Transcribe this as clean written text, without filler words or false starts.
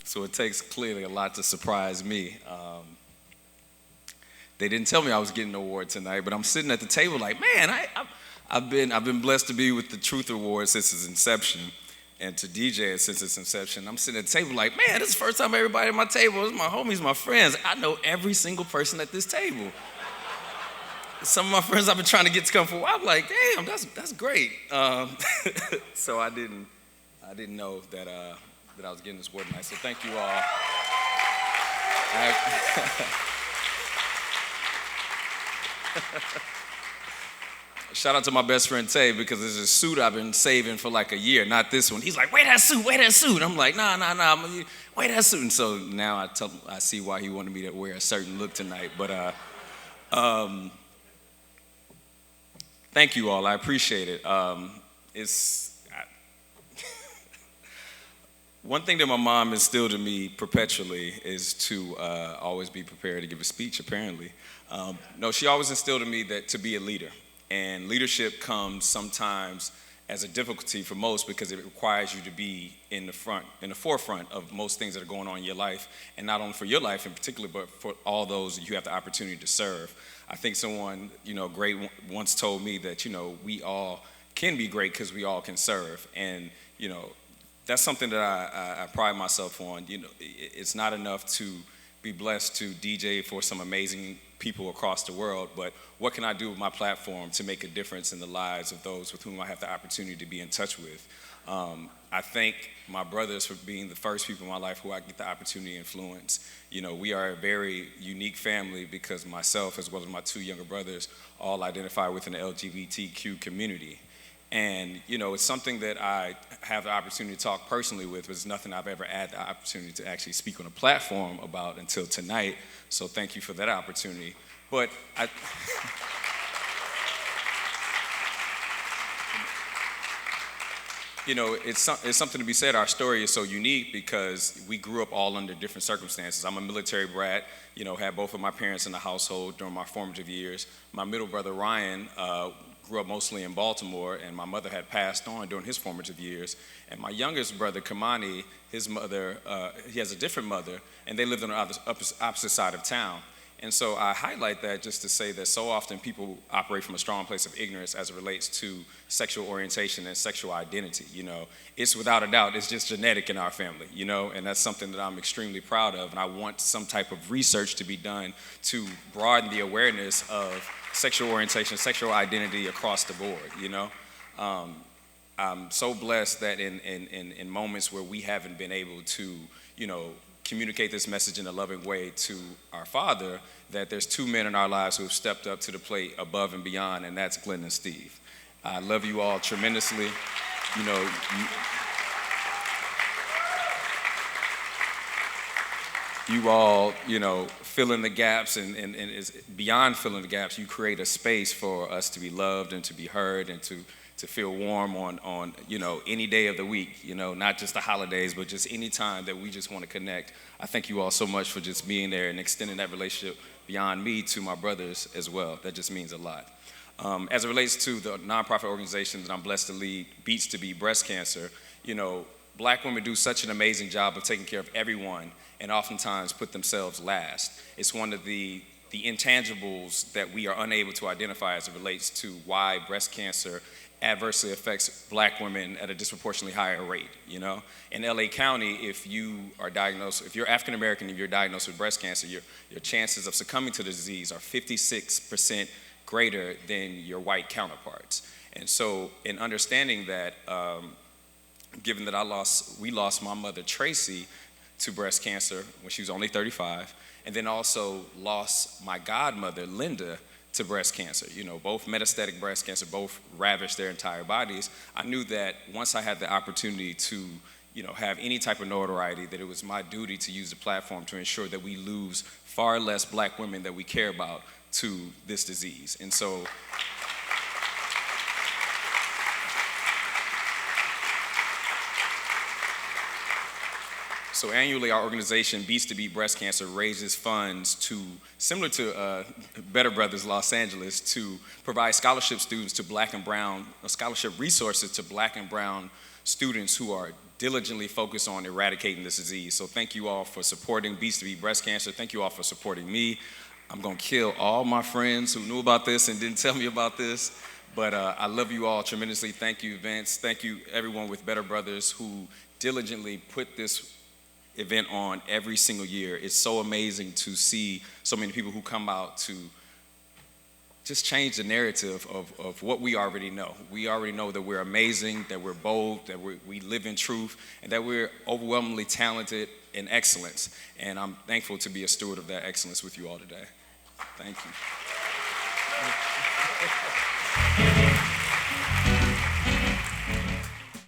So it takes clearly a lot to surprise me. They didn't tell me I was getting an award tonight, but I'm sitting at the table like, man, I've been blessed to be with the Truth Award since its inception, and to DJ it since its inception. I'm sitting at the table like, man, this is the first time everybody at my table is my homies, my friends. I know every single person at this table. Some of my friends I've been trying to get to come for a while. I'm like, damn, that's great. So I didn't know that I was getting this award tonight. So thank you all. Shout out to my best friend Tay, because there's a suit I've been saving for like a year, not this one. He's like, wear that suit. I'm like, nah, wear that suit. And so now I see why he wanted me to wear a certain look tonight. But thank you all, I appreciate it. One thing that my mom instilled in me perpetually is to always be prepared to give a speech, apparently. No, she always instilled in me that to be a leader. And leadership comes sometimes as a difficulty for most because it requires you to be in the forefront of most things that are going on in your life, and not only for your life in particular, but for all those you have the opportunity to serve. I think someone, great once told me that, we all can be great because we all can serve. And, that's something that I pride myself on. It's not enough to be blessed to DJ for some amazing people across the world, but what can I do with my platform to make a difference in the lives of those with whom I have the opportunity to be in touch with? I thank my brothers for being the first people in my life who I get the opportunity to influence. We are a very unique family because myself, as well as my two younger brothers, all identify within the LGBTQ community. And, it's something that I have the opportunity to talk personally with, but it's nothing I've ever had the opportunity to actually speak on a platform about until tonight. So thank you for that opportunity. But it's something to be said. Our story is so unique because we grew up all under different circumstances. I'm a military brat, had both of my parents in the household during my formative years. My middle brother, Ryan, grew up mostly in Baltimore, and my mother had passed on during his formative years. And my youngest brother, Kamani, his mother, he has a different mother, and they lived on the opposite side of town. And so I highlight that just to say that so often people operate from a strong place of ignorance as it relates to sexual orientation and sexual identity. It's without a doubt, it's just genetic in our family, and that's something that I'm extremely proud of. And I want some type of research to be done to broaden the awareness of sexual orientation, sexual identity across the board, I'm so blessed that in moments where we haven't been able to, communicate this message in a loving way to our father, that there's two men in our lives who have stepped up to the plate above and beyond, and that's Glenn and Steve. I love you all tremendously. You all, fill in the gaps, and is beyond filling the gaps. You create a space for us to be loved and to be heard and to feel warm on any day of the week, not just the holidays, but just any time that we just want to connect. I thank you all so much for just being there and extending that relationship beyond me to my brothers as well. That just means a lot. As it relates to the nonprofit organization that I'm blessed to lead, Beats to Beat Breast Cancer, Black women do such an amazing job of taking care of everyone and oftentimes put themselves last. It's one of the intangibles that we are unable to identify as it relates to why breast cancer adversely affects Black women at a disproportionately higher rate, In LA County, if you're African American and you're diagnosed with breast cancer, your chances of succumbing to the disease are 56% greater than your white counterparts. And so in understanding that, given that we lost my mother, Tracy, to breast cancer when she was only 35, and then also lost my godmother, Linda, to breast cancer. Both metastatic breast cancer, both ravaged their entire bodies. I knew that once I had the opportunity to, have any type of notoriety, that it was my duty to use the platform to ensure that we lose far less Black women that we care about to this disease. And so, annually, our organization, Beats to Beat Breast Cancer, raises funds similar to Better Brothers Los Angeles, to provide scholarship resources to Black and brown students who are diligently focus on eradicating this disease. So thank you all for supporting Beats to Beat Breast Cancer. Thank you all for supporting me. I'm gonna kill all my friends who knew about this and didn't tell me about this, but I love you all tremendously. Thank you, Vince. Thank you, everyone with Better Brothers who diligently put this event on every single year. It's so amazing to see so many people who come out to just change the narrative of what we already know. We already know that we're amazing, that we're bold, that we live in truth, and that we're overwhelmingly talented in excellence. And I'm thankful to be a steward of that excellence with you all today. Thank you.